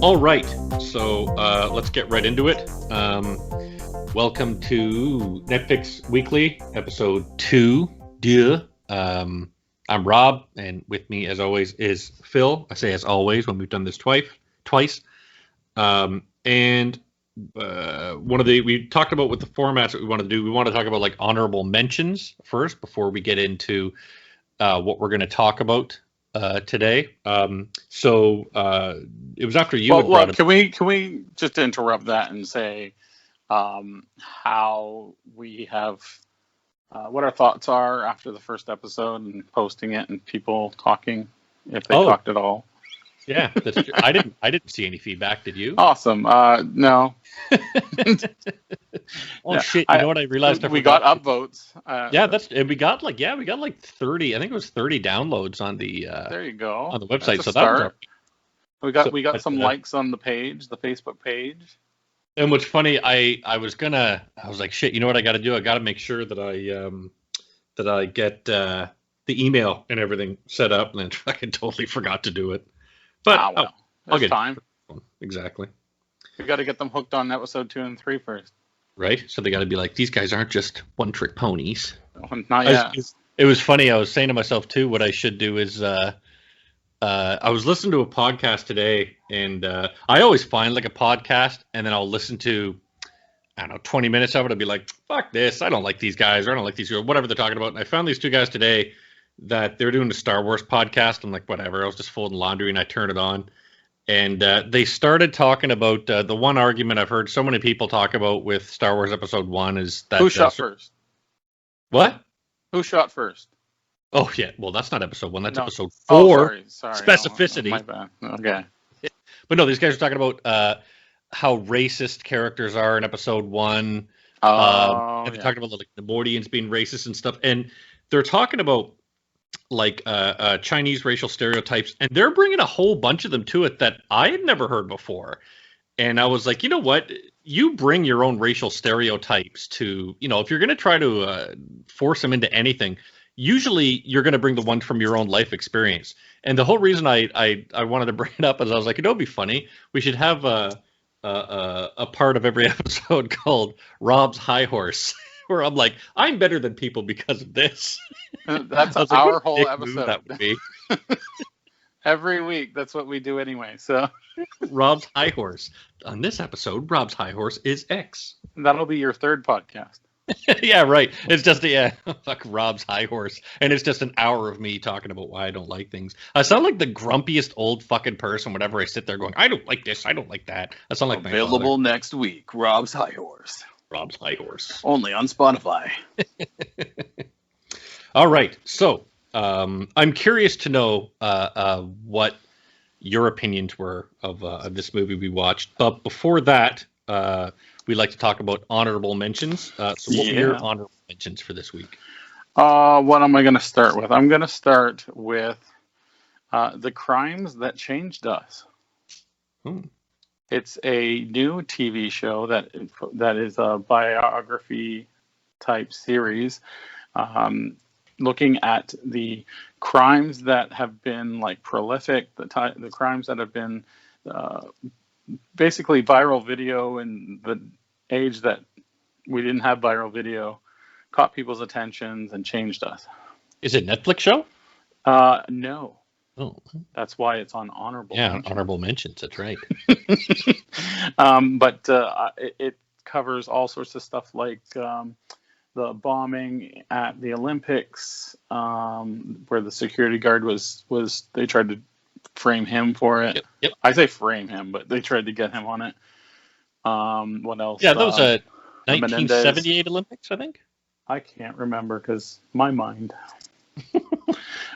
All right, so let's get right into it. Welcome to Netflix Weekly, episode 2. Duh. I'm Rob, and with me, as always, is Phil. I say as always when we've done this twice. And we talked about with the formats that we want to do. We want to talk about like honorable mentions first before we get into what we're going to talk about today. So it was after you had brought it. Can we just interrupt that and say how we have what our thoughts are after the first episode and posting it and people talking, if they talked at all. Yeah, that's true. I didn't see any feedback. Did you? Awesome. No. Oh shit! You know what I realized? We got upvotes. We got like 30. I think it was 30 downloads on the. There you go. On the website, That's so that was we got some likes on the page, the Facebook page. And what's funny, I was like, shit. You know what I got to do? I got to make sure that I get the email and everything set up, and then fucking totally forgot to do it. But I'll get time. Exactly. We got to get them hooked on episode 2 and 3 first. Right? So they got to be like, these guys aren't just one-trick ponies. Not yet. It was funny. I was saying to myself, too, what I should do is I was listening to a podcast today, and I always find like a podcast, and then I'll listen to, 20 minutes of it. I'll be like, fuck this. I don't like these guys, or I don't like these girls, whatever they're talking about. And I found these two guys today that they're doing the Star Wars podcast. I'm like, whatever. I was just folding laundry, and I turned it on. And they started talking about the one argument I've heard so many people talk about with Star Wars Episode 1 is that... Who shot first? What? Who shot first? Oh, yeah. Well, that's not Episode 1. That's Episode 4. Oh, sorry. Specificity. My bad. Okay. But no, these guys are talking about how racist characters are in Episode 1. And they're talking about like the Neimoidians being racist and stuff. And they're talking about like Chinese racial stereotypes, and they're bringing a whole bunch of them to it that I had never heard before. And I was like, you know what? You bring your own racial stereotypes to, if you're going to try to force them into anything, usually you're going to bring the ones from your own life experience. And the whole reason I wanted to bring it up is I was like, it'd be funny. We should have a part of every episode called Robb's High Horse. Where I'm like, I'm better than people because of this. That's our whole episode. That would be. Every week, that's what we do anyway. So, Robb's High Horse. On this episode, Robb's High Horse is X. That'll be your third podcast. Yeah, right. It's just fuck Robb's High Horse, and it's just an hour of me talking about why I don't like things. I sound like the grumpiest old fucking person whenever I sit there going, I don't like this, I don't like that. I sound like available next week. Robb's High Horse. Robb's High Horse. Only on Spotify. All right. So I'm curious to know what your opinions were of this movie we watched. But before that, we'd like to talk about honorable mentions. So what were your honorable mentions for this week? What am I going to start with? I'm going to start with The Crimes That Changed Us. It's a new TV show that is a biography type series, looking at the crimes that have been like prolific, the crimes that have been basically viral video in the age that we didn't have viral video, caught people's attentions and changed us. Is it a Netflix show? No. Oh, that's why it's on honorable. Yeah, honorable mentions. That's right. But it covers all sorts of stuff like the bombing at the Olympics, where the security guard was they tried to frame him for it. Yep. I say frame him, but they tried to get him on it. What else? Yeah, that was a 1978 Olympics, I think. I can't remember because my mind.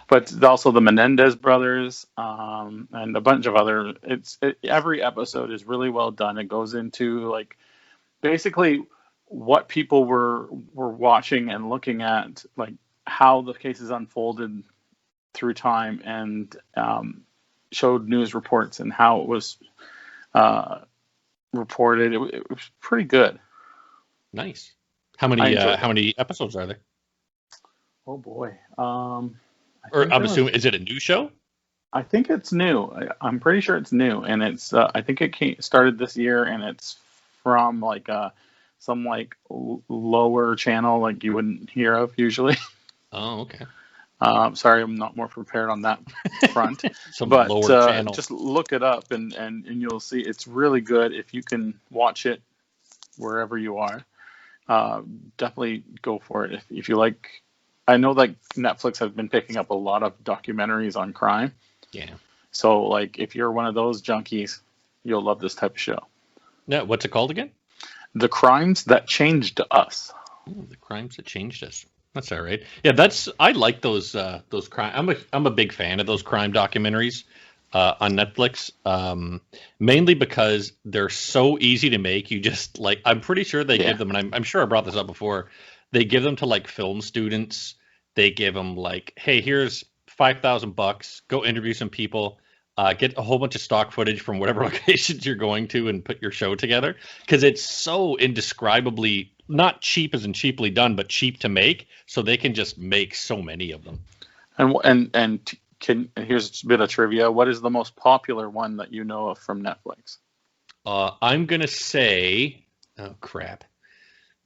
But also the Menendez brothers, and a bunch of other. Every episode is really well done. It goes into like basically what people were watching and looking at, like how the cases unfolded through time, and showed news reports and how it was reported. It was pretty good. Nice. How many episodes are there? Oh boy. I'm assuming, is it a new show? I think it's new. I'm pretty sure it's new, and it's I think it started this year, and it's from like some like lower channel like you wouldn't hear of usually. Oh, okay. Sorry, I'm not more prepared on that front. Some But lower channel. just look it up, and you'll see it's really good if you can watch it wherever you are. Definitely go for it if you like. I know like Netflix has been picking up a lot of documentaries on crime. Yeah. So like if you're one of those junkies, you'll love this type of show. Yeah. What's it called again? The Crimes That Changed Us. Ooh, The Crimes That Changed Us. That's all right. Yeah, I like those crime. I'm a big fan of those crime documentaries on Netflix. Mainly because they're so easy to make. You just like I'm pretty sure they give them, and I'm sure I brought this up before. They give them to like film students. They give them like, hey, here's $5,000. Go interview some people. Get a whole bunch of stock footage from whatever locations you're going to and put your show together. Because it's so indescribably not cheap as in cheaply done, but cheap to make. So they can just make so many of them. And here's a bit of trivia. What is the most popular one that you know of from Netflix? I'm gonna say, oh crap.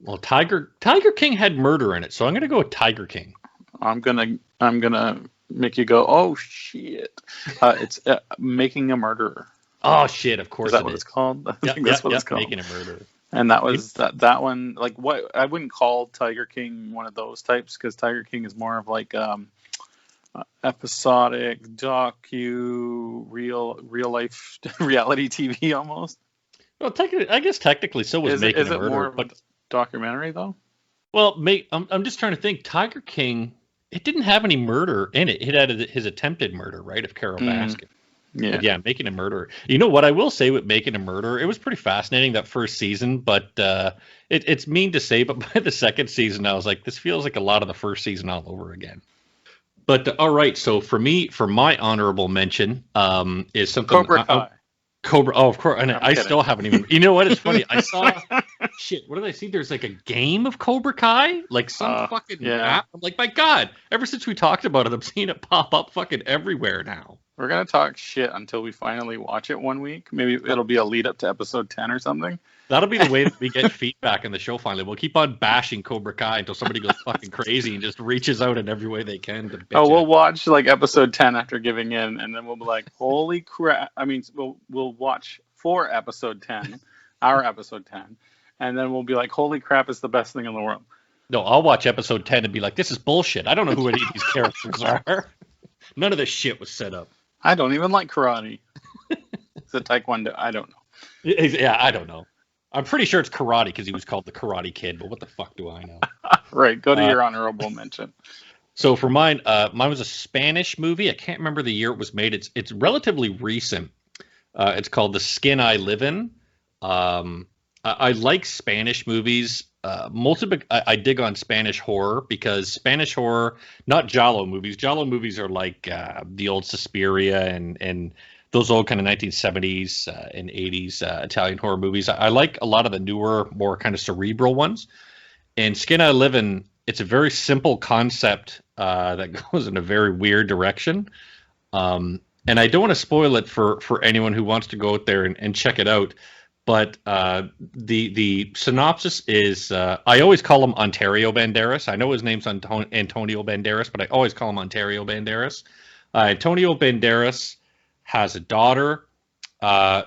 Well, Tiger King had murder in it, so I'm gonna go with Tiger King. I'm gonna make you go, oh shit! It's Making a Murderer. Oh shit! Of course, is that what it's called? I think that's what it's called. Making a Murderer. And that was that one. Like what I wouldn't call Tiger King one of those types because Tiger King is more of like episodic real life reality TV almost. Well, I guess technically so was Making a Murderer. Is it more of a documentary though? Well, I'm just trying to think. Tiger King, it didn't have any murder in it. It had his attempted murder, right, of Carol Baskin. Yeah. But yeah, Making a Murderer. You know what I will say with Making a Murderer? It was pretty fascinating that first season, but it's mean to say, but by the second season, I was like, this feels like a lot of the first season all over again. But all right, so for my honorable mention is something Cobra Kai. Cobra. Oh, of course. And I still haven't even. You know what? It's funny. I saw shit. What did I see? There's like a game of Cobra Kai, like some fucking app. I'm like, my God! Ever since we talked about it, I'm seeing it pop up fucking everywhere now. We're gonna talk shit until we finally watch it one week. Maybe it'll be a lead up to episode 10 or something. That'll be the way that we get feedback in the show. Finally, we'll keep on bashing Cobra Kai until somebody goes fucking crazy and just reaches out in every way they can to. We'll watch like episode 10 after giving in, and then we'll be like, "Holy crap!" I mean, we'll watch for episode 10, our episode 10, and then we'll be like, "Holy crap! It's the best thing in the world." No, I'll watch episode 10 and be like, "This is bullshit. I don't know who any of these characters are. None of this shit was set up. I don't even like karate. Is it Taekwondo? I don't know. Yeah, I don't know. I'm pretty sure it's karate because he was called the Karate Kid, but what the fuck do I know? Right, go to your honorable mention. So for mine was a Spanish movie. I can't remember the year it was made. It's relatively recent. It's called The Skin I Live In. I like Spanish movies. I dig on Spanish horror because Spanish horror, not Giallo movies. Giallo movies are like the old Suspiria and those old kind of 1970s and 80s Italian horror movies. I like a lot of the newer, more kind of cerebral ones. And Skin I Live In, it's a very simple concept that goes in a very weird direction. And I don't want to spoil it for anyone who wants to go out there and check it out. But the synopsis is, I always call him Ontario Banderas. I know his name's Antonio Banderas, but I always call him Ontario Banderas. Antonio Banderas has a daughter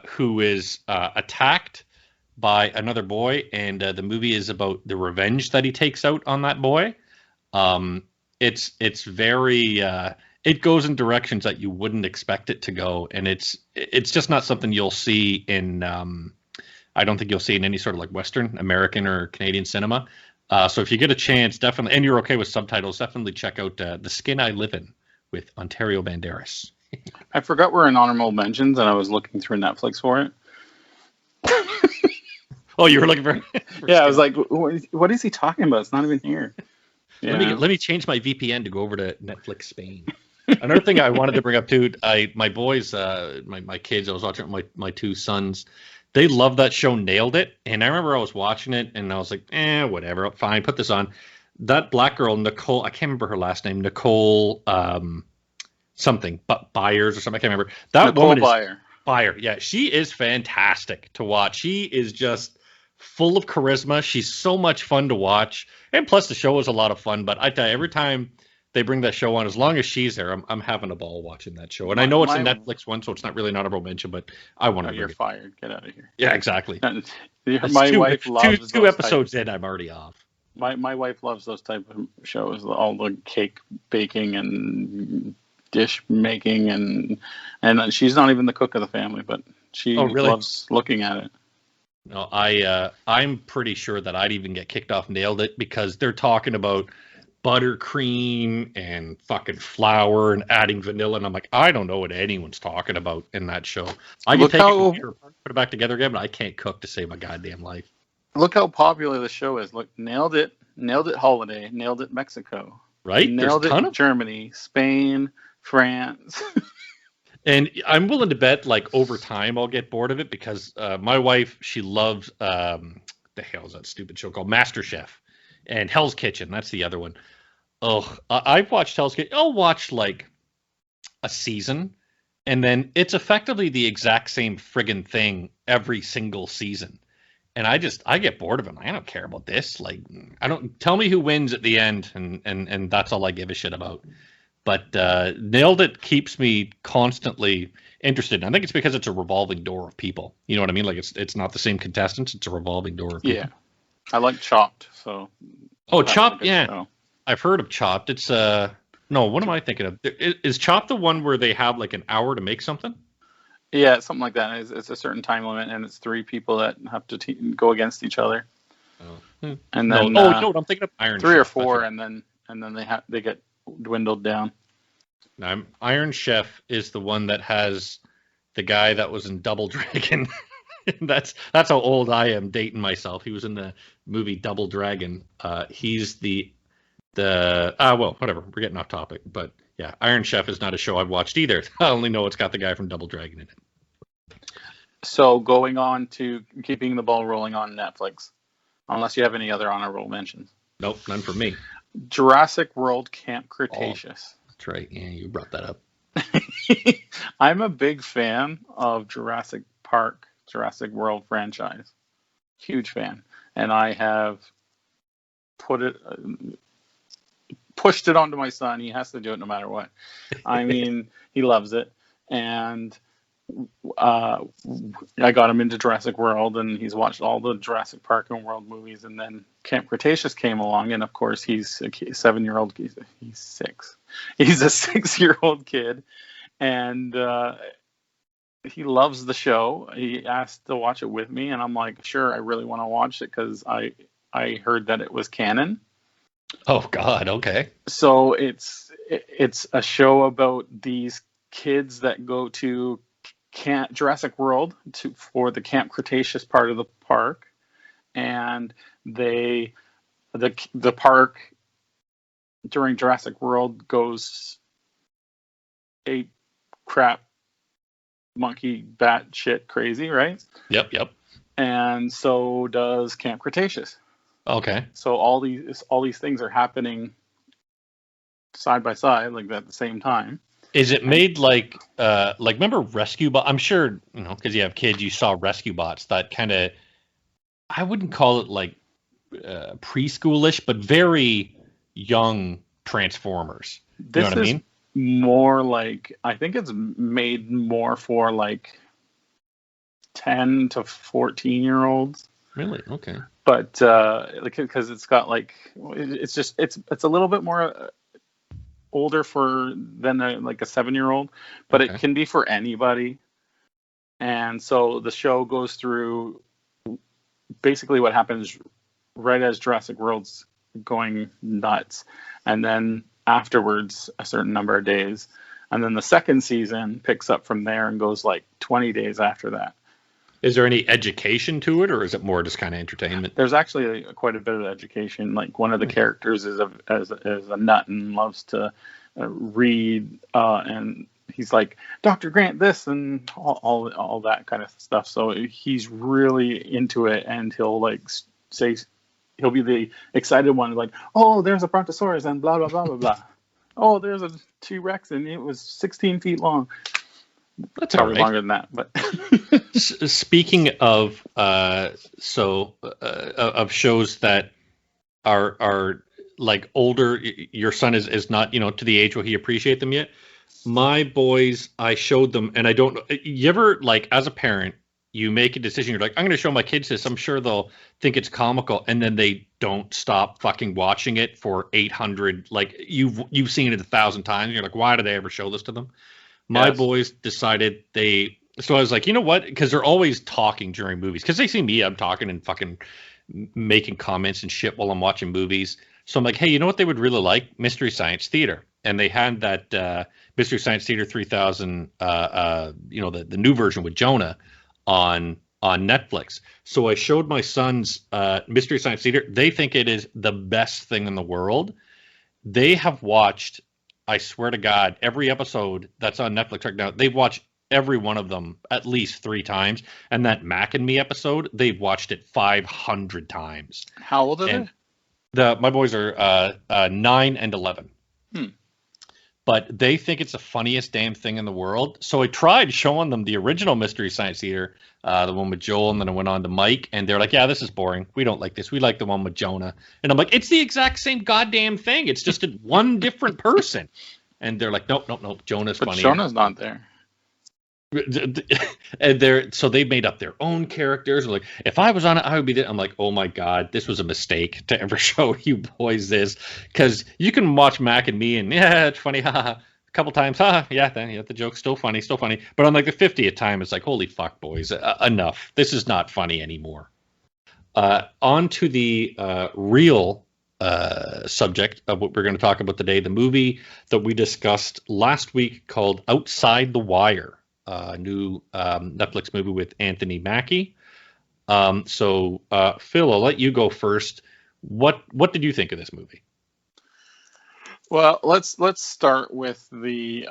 who is attacked by another boy, and the movie is about the revenge that he takes out on that boy. It's very it goes in directions that you wouldn't expect it to go, and it's just not something you'll see in I don't think you'll see in any sort of like Western, American, or Canadian cinema. So if you get a chance, definitely, and you're okay with subtitles, definitely check out The Skin I Live In with Ontario Banderas. I forgot we're in honorable mentions, and I was looking through Netflix for it. Oh, you were looking for yeah, I was like, what is he talking about? It's not even here. Yeah. Let me change my VPN to go over to Netflix Spain. Another thing I wanted to bring up too, my boys, my kids, I was watching it with my two sons. They love that show, Nailed It. And I remember I was watching it and I was like, whatever, fine, put this on. That black girl, Nicole, I can't remember her last name, Nicole something, but Byers or something. I can't remember. That Nicole woman is Byer. Byer. Yeah, she is fantastic to watch. She is just full of charisma. She's so much fun to watch, and plus the show is a lot of fun. But I tell you, every time they bring that show on, as long as she's there, I'm having a ball watching that show. And I know it's a Netflix one, so it's not really an honorable mention, but I want to. You're fired. Get out of here. Yeah, exactly. My wife loves two episodes in. I'm already off. My wife loves those type of shows, all the cake baking and dish making, and she's not even the cook of the family, but she loves looking at it. No, I'm pretty sure that I'd even get kicked off Nailed It because they're talking about buttercream and fucking flour and adding vanilla, and I'm like, I don't know what anyone's talking about in that show. I can take it, put it back together again, but I can't cook to save my goddamn life. Look how popular the show is. Look, Nailed It Holiday, Nailed It Mexico, right? Nailed It Germany, Spain, France. And I'm willing to bet, like, over time I'll get bored of it because my wife, she loves the hell is that stupid show called MasterChef and Hell's Kitchen. That's the other one. Oh, I've watched Hell's Kitchen. I'll watch like a season, and then it's effectively the exact same friggin' thing every single season. And I get bored of it. I don't care about this. Like, I don't tell me who wins at the end, and that's all I give a shit about. But Nailed It keeps me constantly interested. And I think it's because it's a revolving door of people. You know what I mean? Like it's not the same contestants. It's a revolving door of people. Yeah, I like Chopped. So. Chopped. Yeah, show. I've heard of Chopped. It's no. What am I thinking of? Is Chopped the one where they have like an hour to make something? Yeah, something like that. It's a certain time limit, and it's 3 people that have to go against each other. Oh. And then no, I'm thinking of Iron 3 Chef. or 4, and then they get dwindled down. Iron Chef is the one that has the guy that was in Double Dragon. that's how old I am dating myself. He was in the movie Double Dragon. He's well, whatever. We're getting off topic, but yeah, Iron Chef is not a show I've watched either. I only know it's got the guy from Double Dragon in it. So going on to keeping the ball rolling on Netflix, unless you have any other honorable mentions. Nope, none for me. Jurassic World Camp Cretaceous. Oh, that's right. Yeah, you brought that up. I'm a big fan of Jurassic World franchise. Huge fan. And I have pushed it onto my son. He has to do it no matter what. I mean, he loves it. And I got him into Jurassic World, and he's watched all the Jurassic Park and World movies. And then Camp Cretaceous came along, and of course, he's a 7-year-old. He's 6. He's a 6-year-old kid, and he loves the show. He asked to watch it with me, and I'm like, sure, I really want to watch it because I heard that it was canon. Oh God, okay. So it's a show about these kids that go to Jurassic World for the Camp Cretaceous part of the park, and the park during Jurassic World goes ape crap monkey bat shit crazy, right? Yep. And so does Camp Cretaceous. Okay. So all these things are happening side by side, like at the same time. Is it made like remember Rescue Bot? I'm sure, because you have kids, you saw Rescue Bots that kind of, I wouldn't call it like preschoolish, but very young Transformers. You know what I mean? More like, I think it's made more for like 10 to 14-year-olds. Really? Okay. But because it's got like, it's a little bit more older than a 7-year-old, but okay. It can be for anybody. And so the show goes through basically what happens right as Jurassic World's going nuts, and then afterwards a certain number of days, and then the second season picks up from there and goes like 20 days after that. Is there any education to it, or is it more just kind of entertainment? There's actually quite a bit of education. Like one of the characters is a nut and loves to read, and he's like, Dr. Grant this and all that kind of stuff. So he's really into it, and he'll say, he'll be the excited one, like, oh, there's a brontosaurus and blah blah blah blah blah. Oh, there's a T-Rex and it was 16 feet long. That's all Probably right. longer than that, but Speaking of of shows that are like older, your son is not to the age where he appreciate them yet. My boys, I showed them, and I don't know. You ever, like, as a parent, you make a decision. You're like, I'm going to show my kids this. I'm sure they'll think it's comical, and then they don't stop fucking watching it for 800. Like you've seen it 1,000 times. You're like, why did they ever show this to them? My yes. boys decided they. So I was like, you know what? Because they're always talking during movies. Because they see me, I'm talking and fucking making comments and shit while I'm watching movies. So I'm like, hey, you know what they would really like? Mystery Science Theater. And they had that Mystery Science Theater 3000, the new version with Jonah on Netflix. So I showed my sons Mystery Science Theater. They think it is the best thing in the world. They have watched, I swear to God, every episode that's on Netflix right now. They've watched every one of them at least 3 times. And that Mac and Me episode, they've watched it 500 times. How old are they? My boys are 9 and 11. But they think it's the funniest damn thing in the world. So I tried showing them the original Mystery Science Theater, the one with Joel, and then I went on to Mike, and they're like, yeah, this is boring. We don't like this. We like the one with Jonah. And I'm like, it's the exact same goddamn thing. It's just one different person. And they're like, nope. Jonah's funny. But Jonah's not there. And so they made up their own characters. Like, if I was on it, I would be there. I'm like, oh my God, this was a mistake to ever show you boys this, because you can watch Mac and Me and yeah, it's funny, haha, a couple times, yeah, the joke's still funny. But on like the 50th time, it's like, holy fuck, boys, enough. This is not funny anymore. On to the real subject of what we're going to talk about today, the movie that we discussed last week called Outside the Wire. New Netflix movie with Anthony Mackie. So Phil, I'll let you go first. What did you think of this movie? Well, let's start with the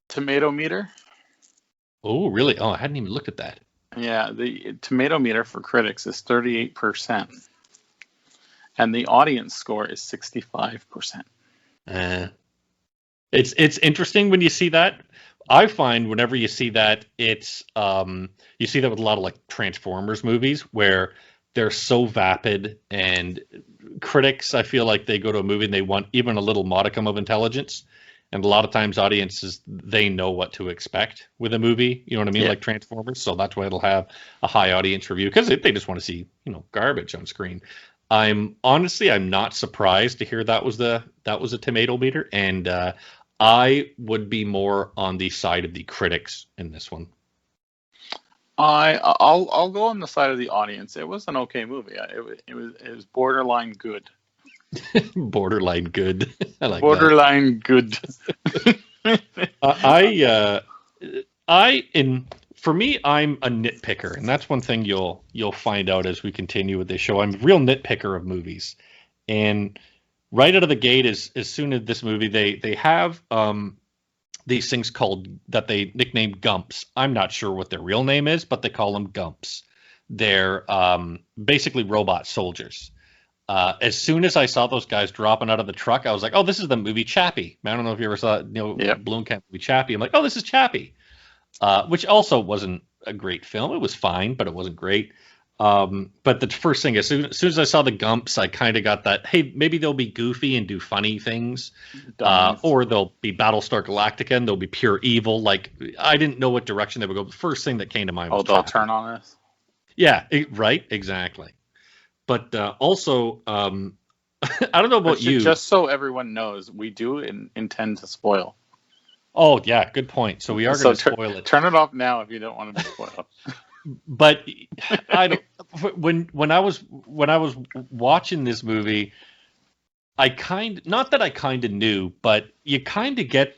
tomato meter. Oh, really? Oh, I hadn't even looked at that. Yeah, the tomato meter for critics is 38%, and the audience score is 65%. It's interesting when you see that. I find whenever you see that, it's you see that with a lot of like Transformers movies where they're so vapid, and critics, I feel like they go to a movie and they want even a little modicum of intelligence. And a lot of times audiences, they know what to expect with a movie, you know what I mean, like Transformers. So that's why it'll have a high audience review, because they just want to see, garbage on screen. I'm not surprised to hear that was a tomato meter, and I would be more on the side of the critics in this one. I'll go on the side of the audience. It was an okay movie. It was borderline good. Borderline good. I like borderline that. Good. For me, I'm a nitpicker, and that's one thing you'll find out as we continue with this show. I'm a real nitpicker of movies, and right out of the gate, as soon as this movie, they have these things that they nicknamed Gumps. I'm not sure what their real name is, but they call them Gumps. They're basically robot soldiers. As soon as I saw those guys dropping out of the truck, I was like, oh, this is the movie Chappie. I don't know if you ever saw Blomkamp movie Chappie. I'm like, oh, this is Chappie. Which also wasn't a great film. It was fine, but it wasn't great. But the first thing, as soon as I saw the Gumps, I kind of got that, hey, maybe they'll be goofy and do funny things, or they'll be Battlestar Galactica and they'll be pure evil. Like, I didn't know what direction they would go. The first thing that came to mind was they'll turn on us. Yeah, right, exactly. But also, I don't know about you. Just so everyone knows, we do intend to spoil. Oh yeah, good point. So we are going to spoil it. Turn it off now if you don't want to be spoiled. But I don't. When I was watching this movie, I not that I kind of knew, but you kind of get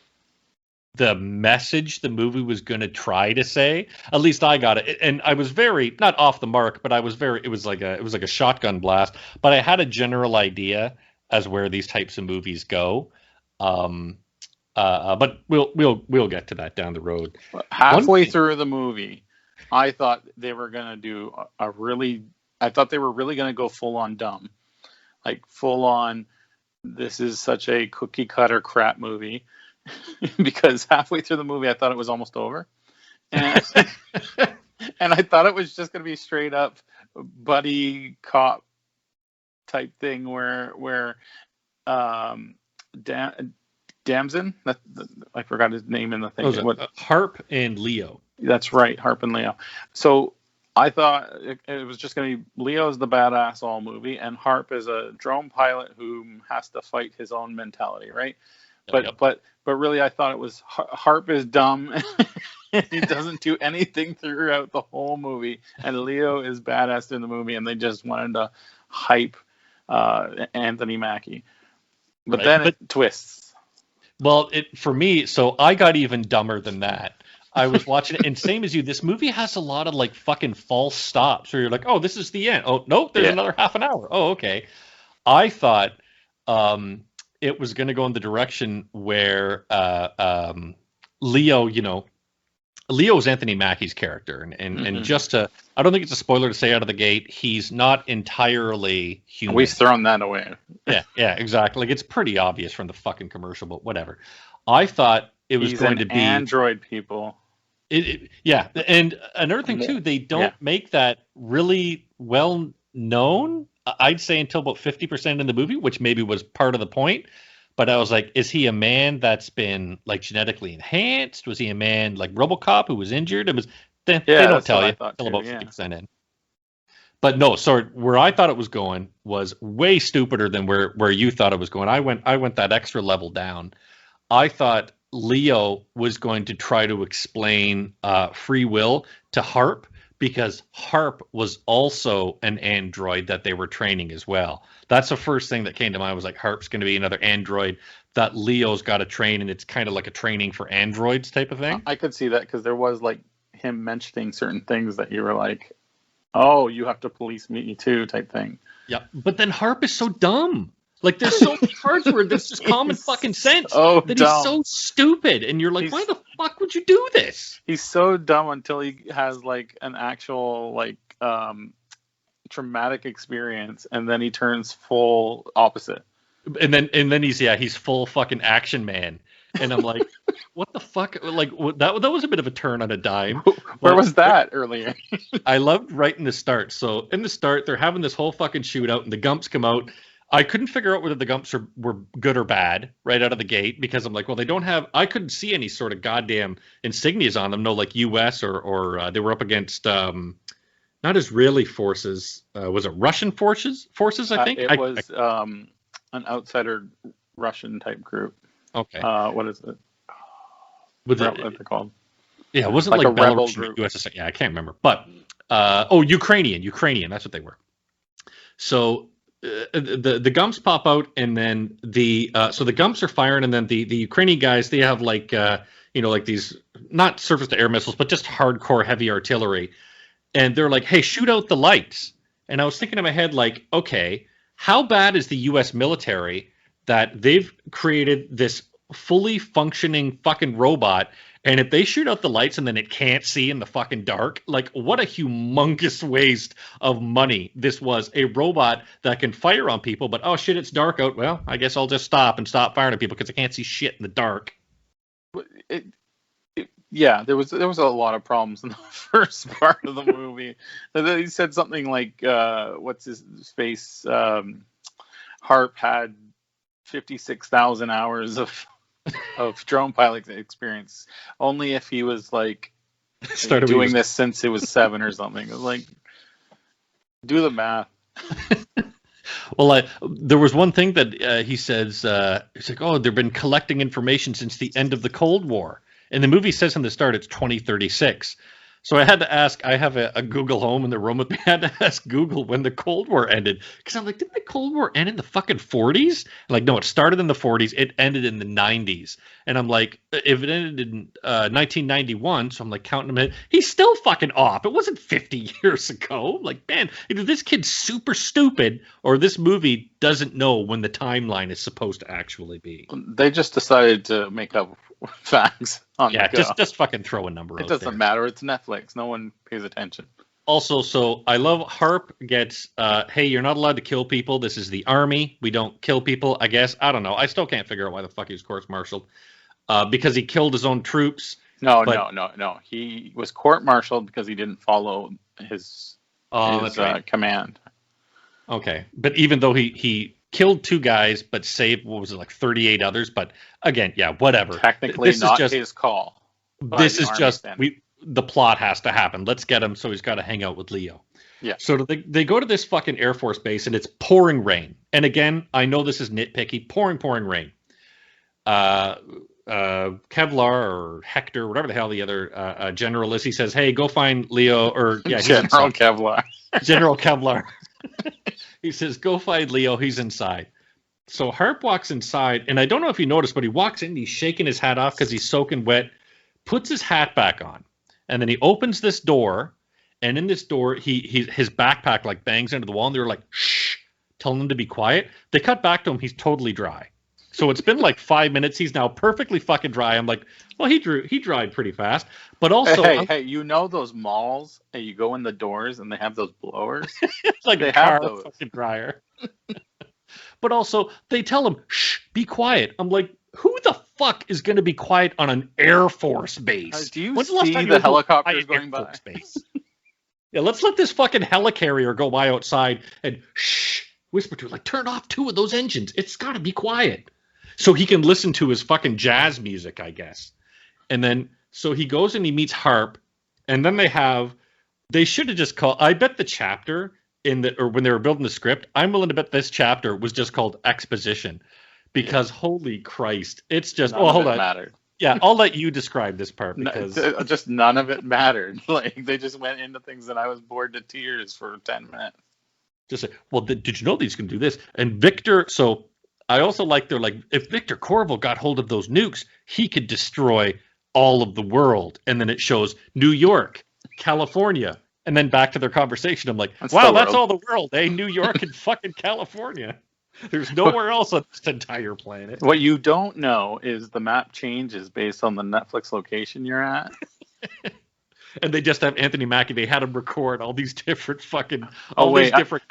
the message the movie was going to try to say. At least I got it, and I was very not off the mark, but I was very. It was like a shotgun blast, but I had a general idea as where these types of movies go. But we'll get to that down the road. Halfway through the movie, I thought they were gonna do I thought they were really gonna go full on dumb, like full on. this is such a cookie cutter crap movie because halfway through the movie I thought it was almost over, and and I thought it was just going to be straight up buddy cop type thing where Damson, I forgot his name in the thing. Harp and Leo. That's right, Harp and Leo. So I thought it was just going to be Leo's the badass all movie, and Harp is a drone pilot who has to fight his own mentality, right? But really, I thought it was Harp is dumb. He doesn't do anything throughout the whole movie, and Leo is badass in the movie, and they just wanted to hype Anthony Mackie. But then it twists. Well, for me, so I got even dumber than that. I was watching it, and same as you, this movie has a lot of like fucking false stops where you're like, oh, this is the end. Oh, no, there's another half an hour. Oh, okay. I thought it was going to go in the direction where Leo, Leo's Anthony Mackie's character. And just to, I don't think it's a spoiler to say out of the gate, he's not entirely human. We've thrown that away. Yeah, exactly. Like, it's pretty obvious from the fucking commercial, but whatever. I thought it was going to be android people. Yeah, and another thing too, they don't make that really well known. I'd say until about 50% in the movie, which maybe was part of the point. But I was like, is he a man that's been like genetically enhanced? Was he a man like RoboCop who was injured? It was they don't tell you until about 50% in. But no, sorry, where I thought it was going was way stupider than where you thought it was going. I went that extra level down. I thought Leo was going to try to explain free will to Harp, because Harp was also an android that they were training as well. That's the first thing that came to mind, was like, Harp's going to be another android that Leo's got to train, and it's kind of like a training for androids type of thing. I could see that, because there was like him mentioning certain things that you were like, oh, you have to police me too type thing. Yeah, but then Harp is so dumb. Like, there's so many parts where there's just common fucking sense that dumb. He's so stupid, and you're like, why the fuck would you do this? He's so dumb until he has like an actual like traumatic experience, and then he turns full opposite. And then he's full fucking action man, and I'm like, what the fuck? Like, that was a bit of a turn on a dime. Where was that earlier? I loved right in the start. So in the start, they're having this whole fucking shootout, and the Gumps come out. I couldn't figure out whether the Gumps were good or bad right out of the gate, because I'm like, well, they don't have. I couldn't see any sort of goddamn insignias on them. No, like U.S. or they were up against not Israeli forces. Was it Russian forces? I think it was an outsider Russian type group. Okay. What is it? What they're called? Yeah, it wasn't like a rebel group. USSR. Yeah, I can't remember. But Ukrainian. That's what they were. So. The Gumps pop out, and then the Gumps are firing, and then the Ukrainian guys, they have like like these, not surface to air missiles, but just hardcore heavy artillery, and they're like, hey, shoot out the lights. And I was thinking in my head, like, okay, how bad is the U.S. military that they've created this fully functioning fucking robot, and if they shoot out the lights and then it can't see in the fucking dark, like, what a humongous waste of money this was. A robot that can fire on people, but oh shit, it's dark out. Well, I guess I'll just stop firing at people because I can't see shit in the dark. There was a lot of problems in the first part of the movie. He said something like, what's his face? Harp had 56,000 hours of drone pilot experience, only if he was like doing this since it was 7 or something. It was like, do the math. Well, there was one thing that he says, he's like, oh, they've been collecting information since the end of the Cold War. And the movie says in the start it's 2036. So I had to ask, I have a Google Home in the room with me. I had to ask Google when the Cold War ended. Because I'm like, didn't the Cold War end in the fucking 40s? Like, no, it started in the 40s. It ended in the 90s. And I'm like, if it ended in 1991, so I'm like counting him in, he's still fucking off. It wasn't 50 years ago. Like, man, either this kid's super stupid or this movie doesn't know when the timeline is supposed to actually be. They just decided to make up facts on just fucking throw a number out there. It doesn't matter. It's Netflix. No one pays attention. Also, so I love Harp gets, hey, you're not allowed to kill people. This is the army. We don't kill people, I guess. I don't know. I still can't figure out why the fuck he was court-martialed. Because he killed his own troops. No. He was court-martialed because he didn't follow his that's right. Command. Okay. But even though he killed 2 guys, but saved, what was it, like 38 others? But again, yeah, whatever. Technically not his call. This is just, the plot has to happen. Let's get him, so he's got to hang out with Leo. Yeah. So they go to this fucking Air Force base, and it's pouring rain. And again, I know this is nitpicky. Pouring rain. Kevlar or Hector, whatever the hell the other general is, he says, "Hey, go find Leo." Or yeah, General Kevlar. General Kevlar. He says, "Go find Leo. He's inside." So Harp walks inside, and I don't know if you noticed, but he walks in, he's shaking his hat off because he's soaking wet, puts his hat back on, and then he opens this door, and in this door, his backpack like bangs into the wall, and they're like, "Shh," telling him to be quiet. They cut back to him, he's totally dry. So it's been like 5 minutes. He's now perfectly fucking dry. I'm like, well, he dried pretty fast. But also, hey, you know those malls? And you go in the doors and they have those blowers. It's like a car fucking dryer. But also, they tell him, "Shh, be quiet." I'm like, who the fuck is going to be quiet on an Air Force base? Do you see the helicopters going by? Yeah, let's let this fucking helicarrier go by outside and shh, whisper to it, like, turn off 2 of those engines. It's got to be quiet. So he can listen to his fucking jazz music, I guess. And then, so he goes and he meets Harp, and then they should have just called, I bet the chapter or when they were building the script, I'm willing to bet this chapter was just called Exposition, because holy Christ, it's just, hold on. Mattered. Yeah, I'll let you describe this part, because just none of it mattered. Like, they just went into things that I was bored to tears for 10 minutes. Just say, well, did you know these can do this? And Victor, so I also like, they're like, if Victor Corvo got hold of those nukes, he could destroy all of the world. And then it shows New York, California, and then back to their conversation. I'm like, wow, that's all the world, eh? New York and fucking California. There's nowhere else on this entire planet. What you don't know is the map changes based on the Netflix location you're at. And they just have Anthony Mackie. They had him record all these different fucking, different.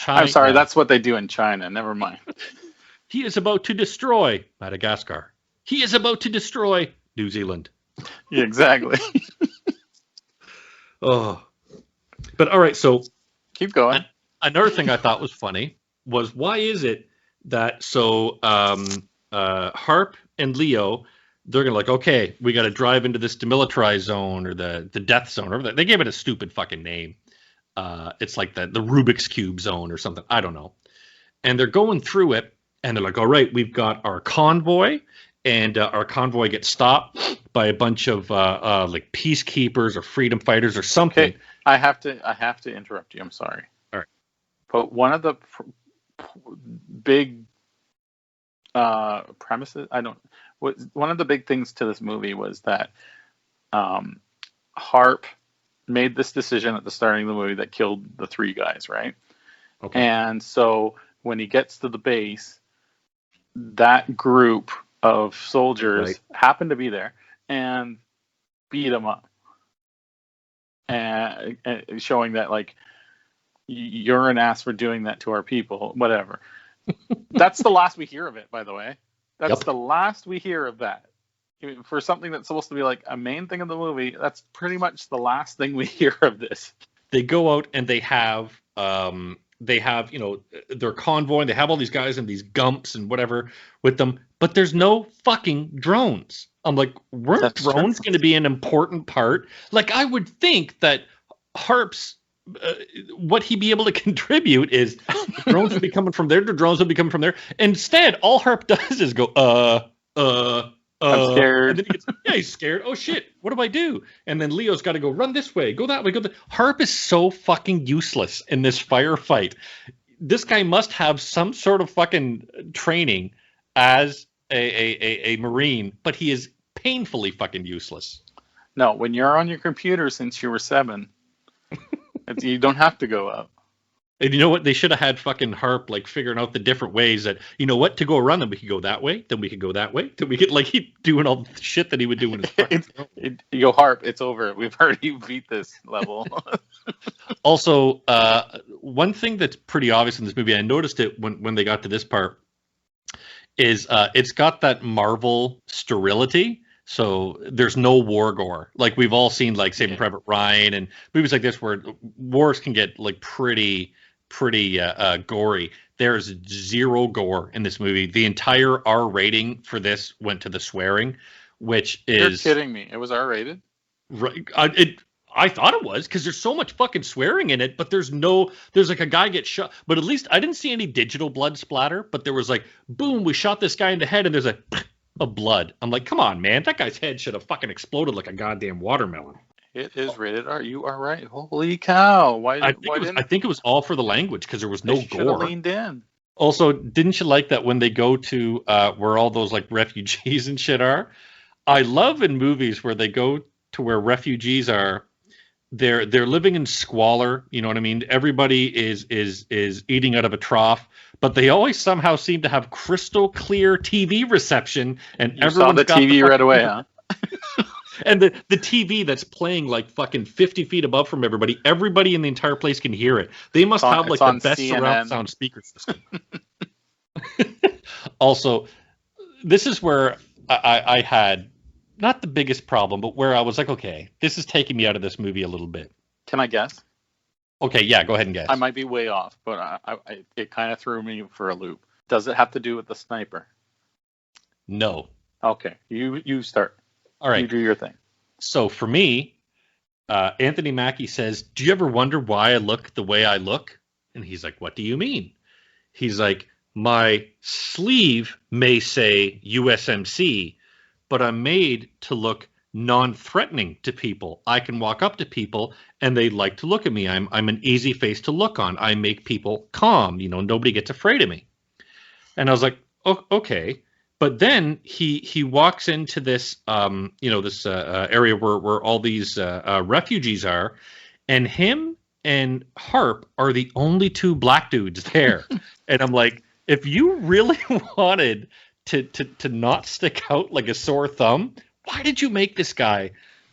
I'm sorry, that's what they do in China. Never mind. He is about to destroy Madagascar. He is about to destroy New Zealand. Yeah, exactly. Oh, but all right. So keep going. Another thing I thought was funny was, why is it that Harp and Leo, they're gonna like, okay, we got to drive into this demilitarized zone or the death zone, or they gave it a stupid fucking name. It's like the Rubik's Cube zone or something. I don't know. And they're going through it, and they're like, all right, we've got our convoy, and our convoy gets stopped by a bunch of like peacekeepers or freedom fighters or something. Okay, I have to interrupt you. I'm sorry. All right. But one of the big premises, one of the big things to this movie was that Harp made this decision at the starting of the movie that killed the 3 guys, right? Okay. And so when he gets to the base, that group of soldiers happen to be there and beat him up, and showing that, like, you're an ass for doing that to our people, whatever. That's the last we hear of it, by the way. That's the last we hear of that. For something that's supposed to be like a main thing of the movie, that's pretty much the last thing we hear of this. They go out and they have their convoy, and they have all these guys and these gumps and whatever with them, but there's no fucking drones. I'm like, weren't drones going to be an important part? Like, I would think that Harp's what he'd be able to contribute is drones would be coming from there, the drones would be coming from there. Instead, all Harp does is go, I'm scared. And then he's scared. Oh shit, what do I do? And then Leo's got to go, run this way, go that way, Harp is so fucking useless in this firefight. This guy must have some sort of fucking training as a Marine, but he is painfully fucking useless. No, when you're on your computer since you were 7, you don't have to go up. And you know what? They should have had fucking Harp like figuring out the different ways that, you know what, to go around them. We could go that way, then we could go that way, then we could like keep doing all the shit that he would do in his fucking you go, Harp, it's over. We've already beat this level. Also, one thing that's pretty obvious in this movie, I noticed it when they got to this part, is it's got that Marvel sterility. So there's no war gore. Like we've all seen like Saving Private Ryan and movies like this where wars can get like pretty gory. There's zero gore in this movie. The entire R rating for this went to the swearing, which is... You're kidding me. It was R rated? Right. I thought it was because there's so much fucking swearing in it, but there's like a guy gets shot, but at least I didn't see any digital blood splatter, but there was like, boom, we shot this guy in the head and there's a of blood. I'm like, come on, man, that guy's head should have fucking exploded like a goddamn watermelon. It is rated R. You are right. Holy cow! I think it was all for the language because there was no gore. Should have leaned in. Also, didn't you like that when they go to where all those like refugees and shit are? I love in movies where they go to where refugees are. They're living in squalor. You know what I mean? Everybody is eating out of a trough, but they always somehow seem to have crystal clear TV reception, and everyone's saw the TV right away, huh? And the TV that's playing like fucking 50 feet above from everybody. Everybody in the entire place can hear it. They must have like the best CNN surround sound speaker system. Also, this is where I had not the biggest problem, but where I was like, okay, this is taking me out of this movie a little bit. Can I guess? Okay, yeah, go ahead and guess. I might be way off, but it kind of threw me for a loop. Does it have to do with the sniper? No. Okay, you start. All right. You do your thing. So for me, Anthony Mackie says, do you ever wonder why I look the way I look? And he's like, what do you mean? He's like, my sleeve may say USMC, but I'm made to look non-threatening to people. I can walk up to people and they like to look at me. I'm an easy face to look on. I make people calm. You know, nobody gets afraid of me. And I was like, oh, okay. But then he walks into this this area where all these refugees are, and him and Harp are the only two black dudes there. And I'm like, if you really wanted to not stick out like a sore thumb, why did you make this guy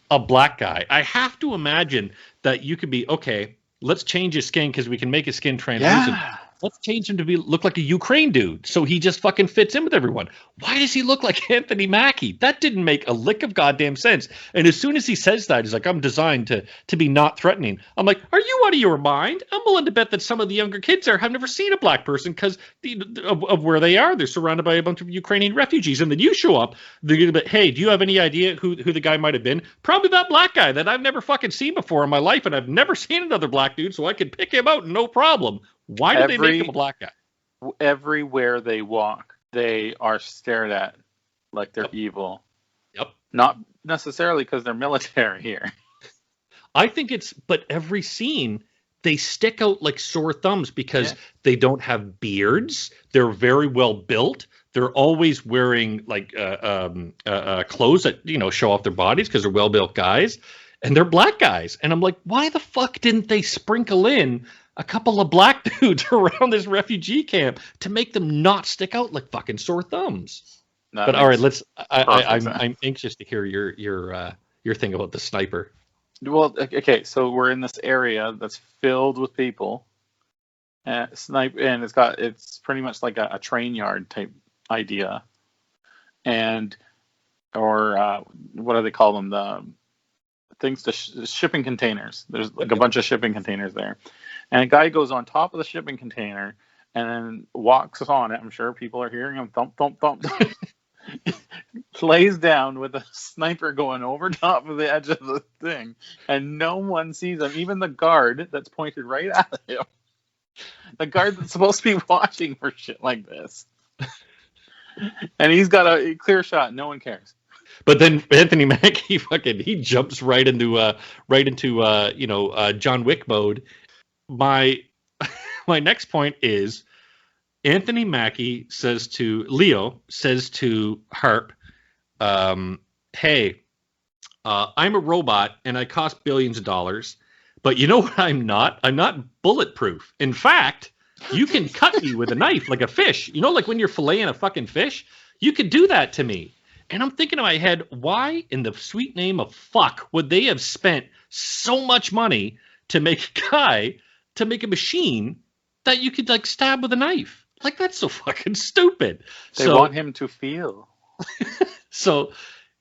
a black guy? I have to imagine that you could be, okay, let's change his skin because we can make his skin translucent. Yeah. Let's change him to look like a Ukraine dude, so he just fucking fits in with everyone. Why does he look like Anthony Mackie? That didn't make a lick of goddamn sense. And as soon as he says that, he's like, I'm designed to be not threatening. I'm like, are you out of your mind? I'm willing to bet that some of the younger kids there have never seen a black person because of where they are. They're surrounded by a bunch of Ukrainian refugees. And then you show up, they're going to be, hey, do you have any idea who the guy might have been? Probably that black guy that I've never fucking seen before in my life, and I've never seen another black dude, so I could pick him out, no problem. Why did they make him a black guy? Everywhere they walk, they are stared at like they're evil. Yep. Not necessarily because they're military here. I think but every scene, they stick out like sore thumbs because they don't have beards. They're very well built. They're always wearing like clothes that, show off their bodies because they're well-built guys. And they're black guys. And I'm like, why the fuck didn't they sprinkle in a couple of black dudes around this refugee camp to make them not stick out like fucking sore thumbs? But all right, I'm anxious to hear your thing about the sniper. Well, okay, so we're in this area that's filled with people, and it's pretty much like a train yard type idea, or what do they call them? The things to shipping containers. There's like a bunch of shipping containers there. And a guy goes on top of the shipping container and then walks on it. I'm sure people are hearing him thump, thump, thump. Lays down with a sniper going over top of the edge of the thing. And no one sees him. Even the guard that's pointed right at him. The guard that's supposed to be watching for shit like this. And he's got a clear shot. No one cares. But then Anthony Mackie he jumps right into John Wick mode. My next point is Anthony Mackie says to Harp, hey, I'm a robot and I cost billions of dollars, But you know what I'm not? I'm not bulletproof. In fact, you can cut me with a knife like a fish. You know, like when you're filleting a fucking fish? You could do that to me. And I'm thinking in my head, why in the sweet name of fuck would they have spent so much money to make a guy, to make a machine that you could like stab with a knife? Like, that's so fucking stupid. They want him to feel. So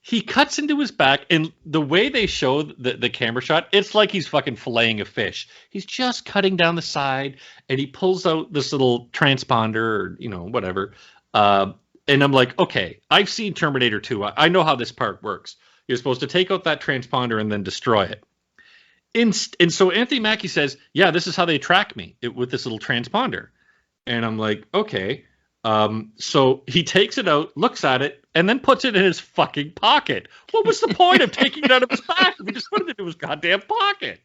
he cuts into his back, and the way they show the camera shot, it's like he's fucking filleting a fish. He's just cutting down the side, and he pulls out this little transponder, or, you know, whatever. And I'm like, okay, I've seen Terminator 2. I know how this part works. You're supposed to take out that transponder and then destroy it. And so Anthony Mackie says, yeah, this is how they track me, with this little transponder. And I'm like, okay. So he takes it out, looks at it, and then puts it in his fucking pocket. What was the point of taking it out of his back if he just put it into his goddamn pocket?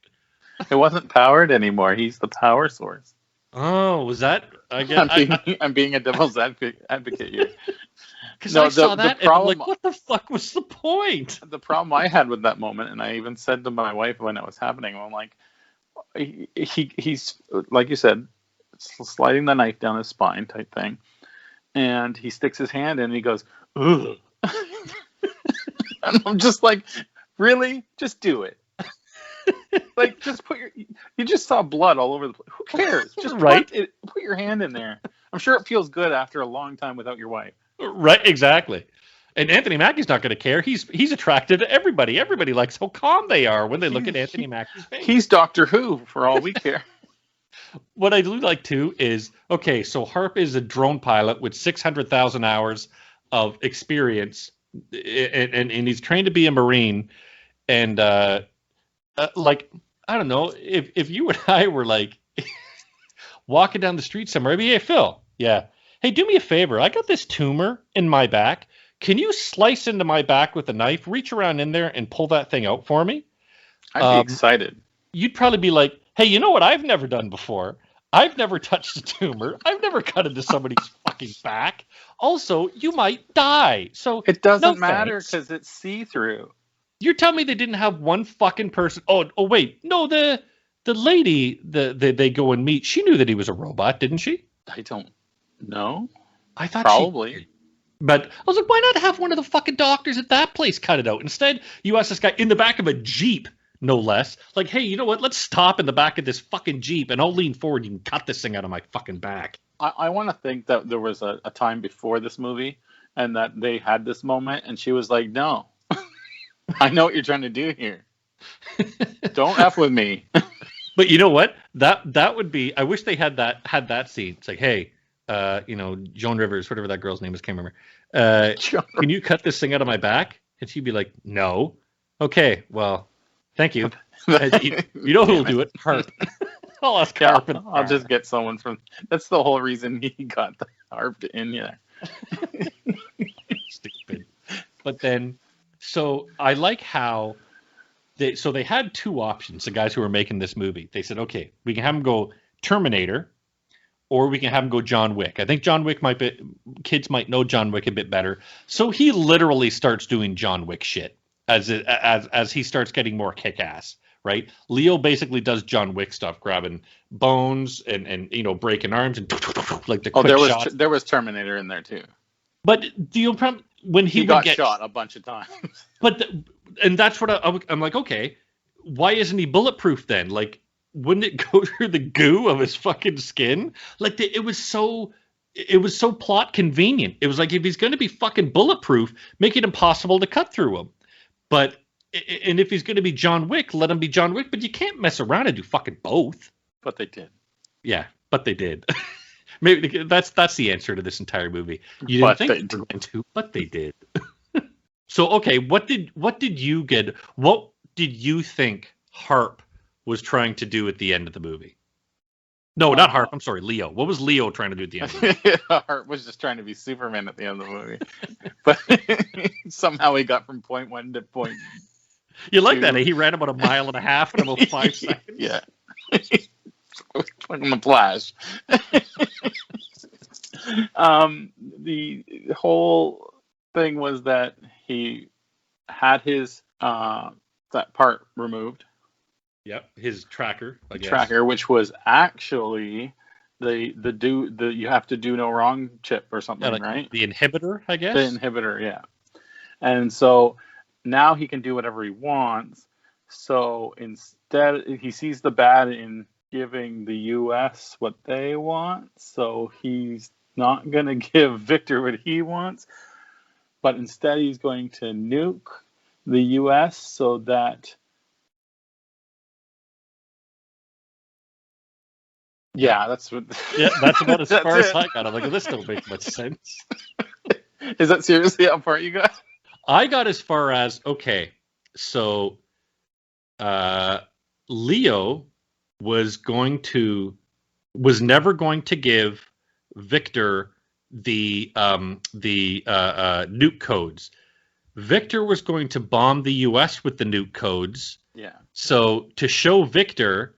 It wasn't powered anymore. He's the power source. Oh, was that? I'm being a devil's advocate here. Because I saw that and I'm like, what the fuck was the point? The problem I had with that moment, and I even said to my wife when it was happening, I'm like, he's like you said, sliding the knife down his spine type thing, and he sticks his hand in and he goes, ugh. And I'm just like, really? Just do it. Like, just you just saw blood all over the place. Who cares? Just put your hand in there. I'm sure it feels good after a long time without your wife. Right, exactly. And Anthony Mackie's not going to care. He's attracted to everybody. Everybody likes how calm they are when they look at Anthony Mackie's face. He's Doctor Who, for all we care. What I do like, too, is, okay, so Harp is a drone pilot with 600,000 hours of experience, and he's trained to be a Marine, and, like, I don't know, if you and I were, like, walking down the street somewhere, I'd be, hey, Phil, yeah, hey, do me a favor, I got this tumor in my back. Can you slice into my back with a knife, reach around in there, and pull that thing out for me? I'd be excited. You'd probably be like, hey, you know what I've never done before? I've never touched a tumor. I've never cut into somebody's fucking back. Also, you might die. So it doesn't matter because it's see-through. You're telling me they didn't have one fucking person? Oh, wait, no, the lady they go and meet, she knew that he was a robot, didn't she? I don't know. I thought probably. But I was like, why not have one of the fucking doctors at that place cut it out? Instead, you ask this guy in the back of a Jeep, no less. Like, hey, you know what? Let's stop in the back of this fucking Jeep, and I'll lean forward. You can cut this thing out of my fucking back. I want to think that there was a time before this movie, and that they had this moment, and she was like, no. I know what you're trying to do here. Don't F with me. But you know what? That would be, I wish they had that scene. It's like, hey, you know, Joan Rivers, whatever that girl's name is, can't remember. Can you cut this thing out of my back? And she'd be like, no. Okay, well, thank you. You know who'll do it? Harp. I'll ask Harp. I'll just get someone from. That's the whole reason he got the Harp in there. Stupid. But then, so I like how they had two options. The guys who were making this movie, they said, okay, we can have them go Terminator, or we can have him go John Wick. I think John Wick kids might know John Wick a bit better. So he literally starts doing John Wick shit as he starts getting more kick-ass, right? Leo basically does John Wick stuff, grabbing bones and you know, breaking arms and like the quick shots. There was Terminator in there too. But when he got shot a bunch of times. And that's what I'm like, okay, why isn't he bulletproof then? Like, wouldn't it go through the goo of his fucking skin? Like, it was so plot convenient. It was like, if he's going to be fucking bulletproof, make it impossible to cut through him. And if he's going to be John Wick, let him be John Wick. But you can't mess around and do fucking both. But they did. Yeah, but they did. Maybe that's the answer to this entire movie. You didn't think they were going to, but they did. So, okay, what did you get? What did you think Harp was trying to do at the end of the movie? No, not Harp. I'm sorry, Leo. What was Leo trying to do at the end of the movie? Harp was just trying to be Superman at the end of the movie. But somehow he got from point 1 to point You like 2. That? He ran about a mile and a half in about 5 seconds. Yeah. Fucking the Flash. The whole thing was that he had his that part removed, Yep, his tracker, I guess. Tracker, which was actually the you have to do no wrong chip or something, right? The inhibitor, I guess. The inhibitor, yeah. And so now he can do whatever he wants. So instead, he sees the bad in giving the U.S. what they want. So he's not going to give Victor what he wants, but instead he's going to nuke the U.S. so that. Yeah, that's what. Yeah, that's about as far as I got. I'm like, this don't make much sense. Is that seriously how far you got? I got as far as, okay, so Leo was never going to give Victor the nuke codes. Victor was going to bomb the U.S. with the nuke codes. Yeah. So to show Victor,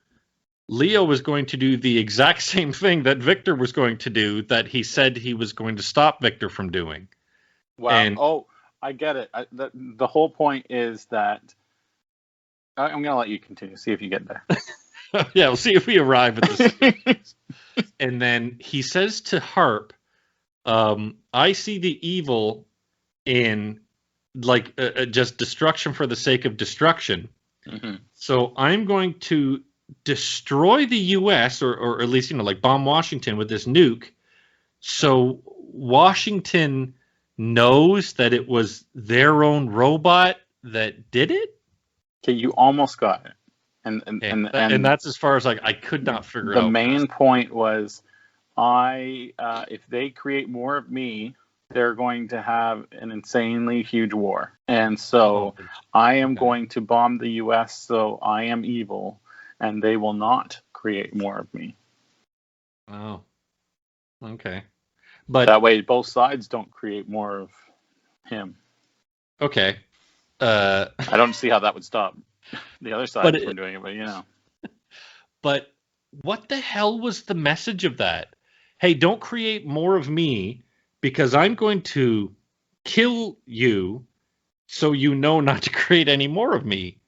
Leo was going to do the exact same thing that Victor was going to do that he said he was going to stop Victor from doing. Wow. I get it. The whole point is that I'm going to let you continue. See if you get there. Yeah, we'll see if we arrive at this. And then he says to Harp, I see the evil in like just destruction for the sake of destruction. Mm-hmm. So I'm going to destroy the U.S. or at least, like bomb Washington with this nuke. So Washington knows that it was their own robot that did it. Okay, you almost got it. And that's as far as I could not figure it out. The main point was, if they create more of me, they're going to have an insanely huge war. And so I am going to bomb the U.S. so I am evil, and they will not create more of me. Oh, okay. But that way, both sides don't create more of him. Okay. I don't see how that would stop the other side from doing it, but But what the hell was the message of that? Hey, don't create more of me because I'm going to kill you so you know not to create any more of me.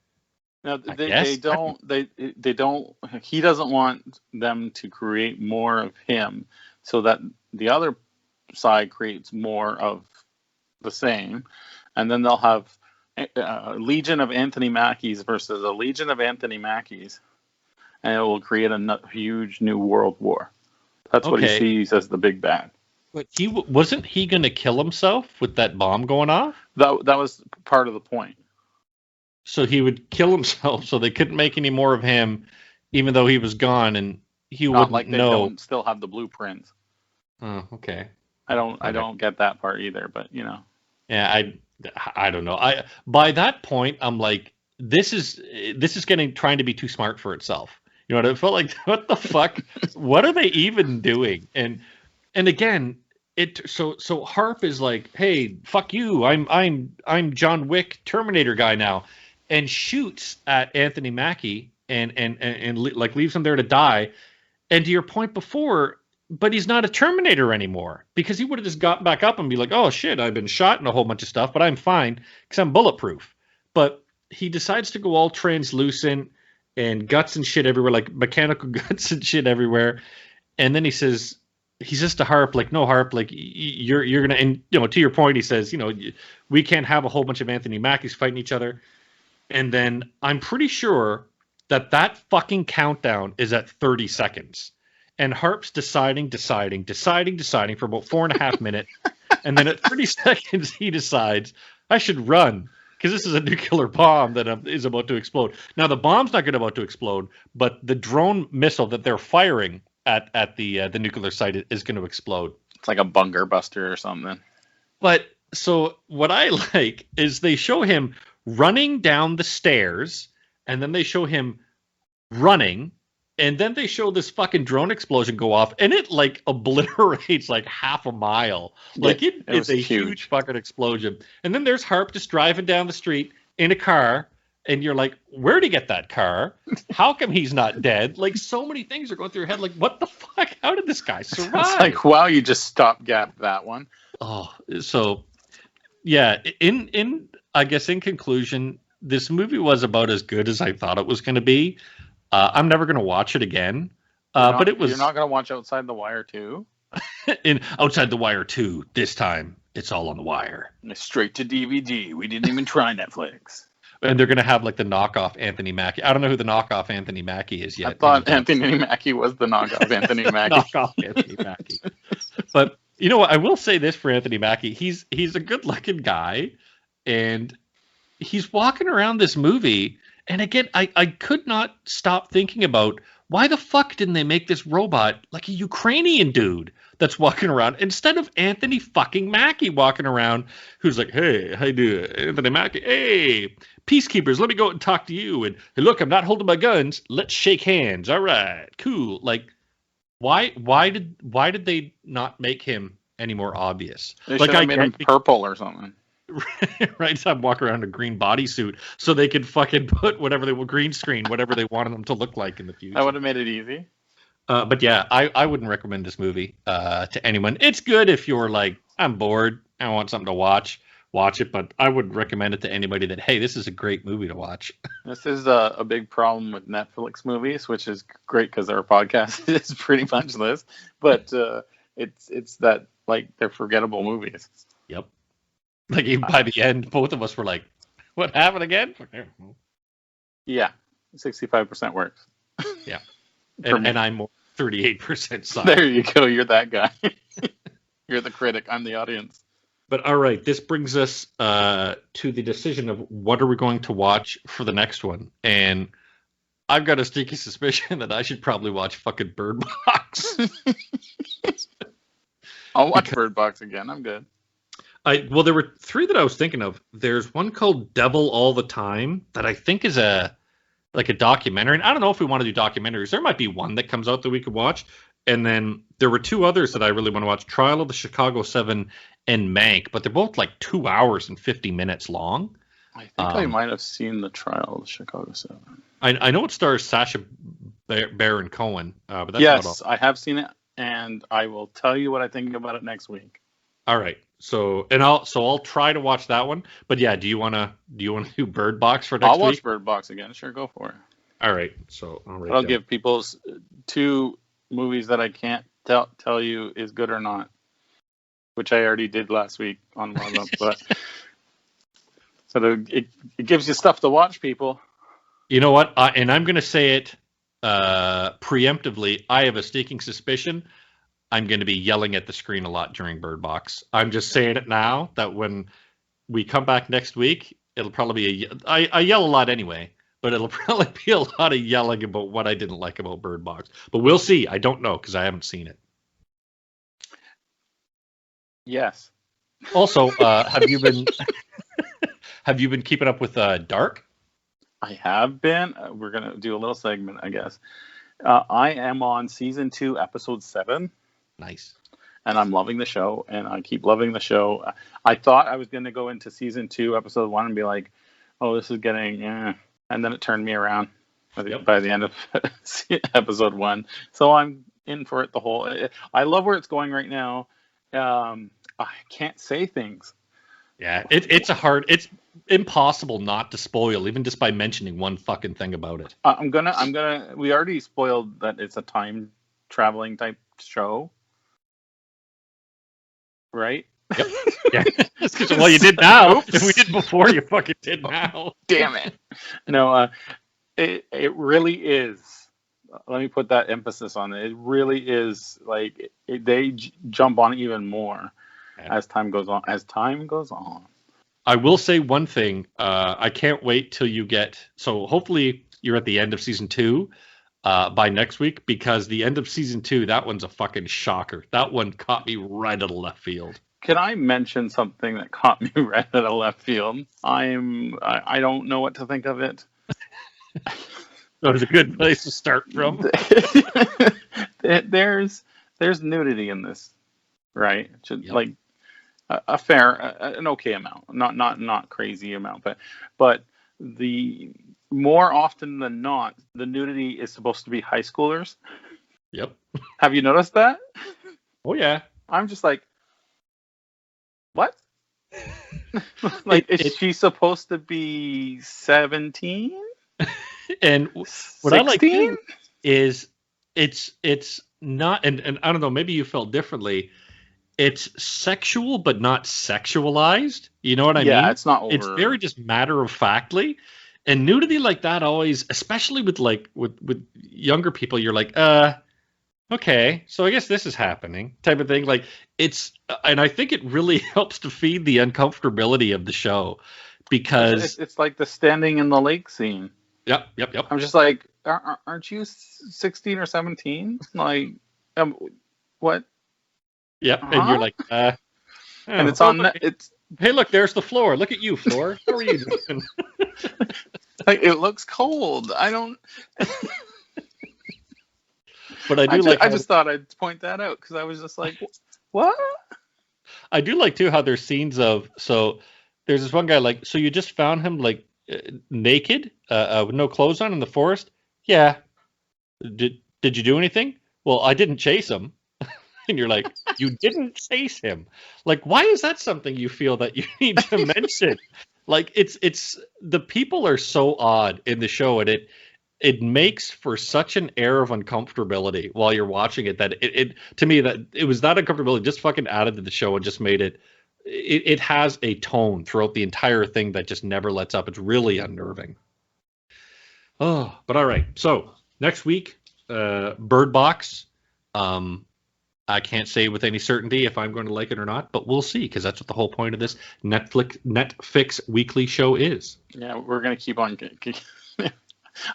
No, they don't. He doesn't want them to create more of him so that the other side creates more of the same, and then they'll have a legion of Anthony Mackies versus a legion of Anthony Mackies, and it will create a huge new world war. That's what he sees as the big bad. But wasn't he going to kill himself with that bomb going off? That was part of the point. So he would kill himself, so they couldn't make any more of him, even though he was gone, and he wouldn't know. They don't still have the blueprints. Oh, okay. I don't get that part either, but Yeah, I don't know. By that point, I'm like, this is trying to be too smart for itself. You know what? It felt like, what the fuck? What are they even doing? And again, so Harp is like, hey, fuck you. I'm John Wick Terminator guy now, and shoots at Anthony Mackie and like leaves him there to die. And to your point before, but he's not a Terminator anymore, because he would have just got back up and be like, oh shit, I've been shot and a whole bunch of stuff, but I'm fine because I'm bulletproof. But he decides to go all translucent and guts and shit everywhere, like mechanical guts and shit everywhere. And then he says to Harp, like, no, Harp, like you're gonna, and to your point, he says, we can't have a whole bunch of Anthony Mackies fighting each other. And then I'm pretty sure that fucking countdown is at 30 seconds. And Harp's deciding for about 4.5 minutes. And then at 30 seconds, he decides, I should run, because this is a nuclear bomb that is about to explode. Now, the bomb's not about to explode, but the drone missile that they're firing at the nuclear site is going to explode. It's like a bunker buster or something. But so what I like is they show him running down the stairs, and then they show him running, and then they show this fucking drone explosion go off, and it like obliterates like half a mile. Like it's a huge fucking explosion. And then there's Harp just driving down the street in a car, and you're like, where'd he get that car? How come he's not dead? Like, so many things are going through your head. Like, what the fuck? How did this guy survive? It's like, wow, you just stopgap that one. Oh, so yeah. In I guess in conclusion, this movie was about as good as I thought it was going to be. I'm never going to watch it again. But it was. You're not going to watch Outside the Wire too? In Outside the Wire 2, this time it's all on the wire. Straight to DVD. We didn't even try Netflix. And they're going to have like the knockoff Anthony Mackie. I don't know who the knockoff Anthony Mackie is yet. I thought Anthony Mackie was the knockoff Anthony Mackie. Knockoff Anthony Mackie. But you know what? I will say this for Anthony Mackie. He's a good-looking guy, and he's walking around this movie. And again, I could not stop thinking about why the fuck didn't they make this robot like a Ukrainian dude that's walking around instead of Anthony fucking Mackie walking around who's like, hey, how you doing? Anthony Mackie, hey, peacekeepers, let me go and talk to you. And hey, look, I'm not holding my guns. Let's shake hands. All right, cool. Like, why did they not make him any more obvious? They should have made him purple or something. Right, so I'm walking around in a green bodysuit so they could fucking put whatever they green screen, whatever they wanted them to look like in the future. That would have made it easy. But yeah, I wouldn't recommend this movie to anyone. It's good if you're like, I'm bored, I want something to watch it, but I would recommend it to anybody that, hey, this is a great movie to watch. This is a big problem with Netflix movies, which is great because our podcast is pretty much this, but it's that, like, they're forgettable movies. Yep. Like, even by the end, both of us were like, what happened again? Yeah, 65% works. Yeah. And I'm more 38% solid. There you go. You're that guy. You're the critic. I'm the audience. But all right, this brings us to the decision of what are we going to watch for the next one. And I've got a sneaky suspicion that I should probably watch fucking Bird Box. I'll watch Bird Box again. I'm good. Well, there were 3 that I was thinking of. There's one called Devil All the Time that I think is a documentary. And I don't know if we want to do documentaries. There might be one that comes out that we could watch. And then there were 2 others that I really want to watch: Trial of the Chicago 7 and Mank. But they're both like 2 hours and 50 minutes long. I think I might have seen the Trial of the Chicago 7. I know it stars Sacha Baron Cohen. But that's yes, not all. I have seen it, and I will tell you what I think about it next week. All right. I'll try to watch that one. But yeah, do you want to do Bird Box for next week? I'll watch Bird Box again. Sure, go for it. All right. So I'll give people 2 movies that I can't tell you is good or not, which I already did last week on one of them. But so it gives you stuff to watch, people. You know what? And I'm going to say it preemptively. I have a sneaking suspicion I'm going to be yelling at the screen a lot during Bird Box. I'm just saying it now that when we come back next week, it'll probably be I yell a lot anyway, but it'll probably be a lot of yelling about what I didn't like about Bird Box. But we'll see. I don't know because I haven't seen it. Yes. Also, have you been keeping up with Dark? I have been. We're gonna do a little segment, I guess. I am on season 2, episode 7. Nice. And I'm loving the show, and I keep loving the show. I thought I was going to go into season 2, episode 1, and be like, "Oh, this is getting," and then it turned me around by the end of episode 1. So I'm in for it the whole. I love where it's going right now. I can't say things. Yeah, it's impossible not to spoil, even just by mentioning one fucking thing about it. I'm gonna. We already spoiled that it's a time traveling type show. Right? Yep. Yeah. Well, you did now. If we did before, you fucking did now. Damn it. No, it really is. Let me put that emphasis on it. It really is like they jump on even more as time goes on. I will say one thing. I can't wait till you get. So hopefully you're at the end of season 2 by next week, because the end of season 2, that one's a fucking shocker. That one caught me right out of left field. Can I mention something that caught me right out of left field? I don't know what to think of it. That was a good place to start from. There's nudity in this, right? Yep. Like a fair, an okay amount, not crazy amount, but the more often than not, the nudity is supposed to be high schoolers. Yep. Have you noticed that? Oh yeah. I'm just like, what? Like, is she supposed to be 17? And what 16? I like too is it's not, and I don't know, maybe you felt differently. It's sexual, but not sexualized. You know what I mean? Yeah, it's not over. It's very just matter of factly. And nudity like that always, especially with with younger people, you're like, okay, so I guess this is happening, type of thing. Like and I think it really helps to feed the uncomfortability of the show, because it's like the standing in the lake scene. Yep. I'm just like, aren't you 16 or 17? Like, what? Yep, and you're like, and it's on. It's hey, look, there's the floor. Look at you, floor. How are you doing? Like, it looks cold. I don't. But I just thought I'd point that out, because I was just like, what? I do like too how there's scenes of, so there's this one guy, like, so you just found him like naked, with no clothes on in the forest. Yeah. Did you do anything? Well, I didn't chase him. And you're like, you didn't chase him. Like, why is that something you feel that you need to mention? Like, it's the people are so odd in the show, and it makes for such an air of uncomfortability while you're watching it, that it to me, that it was that uncomfortability just fucking added to the show and just made it has a tone throughout the entire thing that just never lets up. It's really unnerving. Oh, but all right. So next week, Birdbox. I can't say with any certainty if I'm going to like it or not, but we'll see, because that's what the whole point of this Netflix weekly show is. Yeah, we're going to keep on.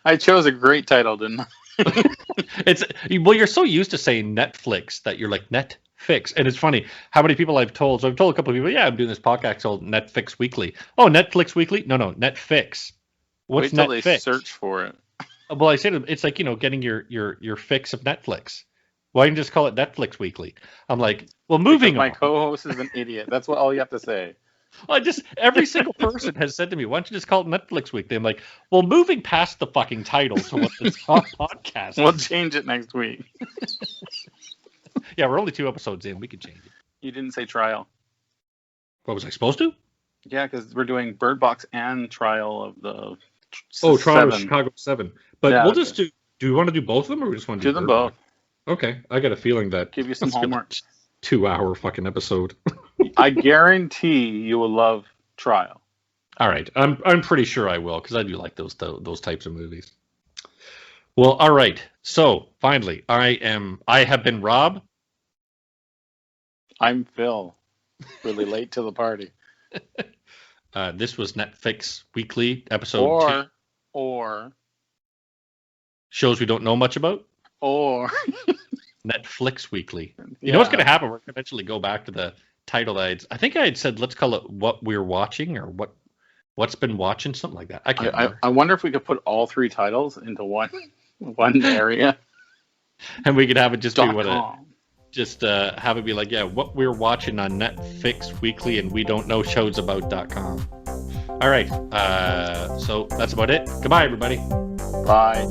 I chose a great title, didn't I? Well, you're so used to saying Netflix that you're like Netflix, and it's funny how many people I've told. So I've told a couple of people, yeah, I'm doing this podcast called Netflix Weekly. Oh, Netflix Weekly? No, Netflix. What's Wait till Netflix? They search for it. Well, I say to them, it's like, getting your fix of Netflix. Why don't you just call it Netflix Weekly? I'm like, well, moving on. My co-host is an idiot. That's all you have to say. Every single person has said to me, why don't you just call it Netflix Weekly? I'm like, well, moving past the fucking title to what this podcast is. We'll change it next week. Yeah, we're only 2 episodes in. We can change it. You didn't say trial. What, was I supposed to? Yeah, because we're doing Birdbox and trial of the Trial of Chicago 7. But yeah, we'll just do we want to do both of them, or we just want to do them both? Okay, I got a feeling that give you some homework. 2-hour fucking episode. I guarantee you will love Trial. All right, I'm pretty sure I will, because I do like those types of movies. Well, all right. So finally, I have been Rob. I'm Phil. Really late to the party. This was Netflix Weekly episode 2. Or shows we don't know much about. Or Netflix Weekly. You know what's going to happen? We're going to eventually go back to the title that I think I had said, let's call it What We're Watching, or What's Been Watching, something like that. I can't remember. I wonder if we could put all 3 titles into one area. And we could have it just be have it be like, yeah, What We're Watching on Netflix Weekly and we don't know shows about.com. All right. So that's about it. Goodbye, everybody. Bye.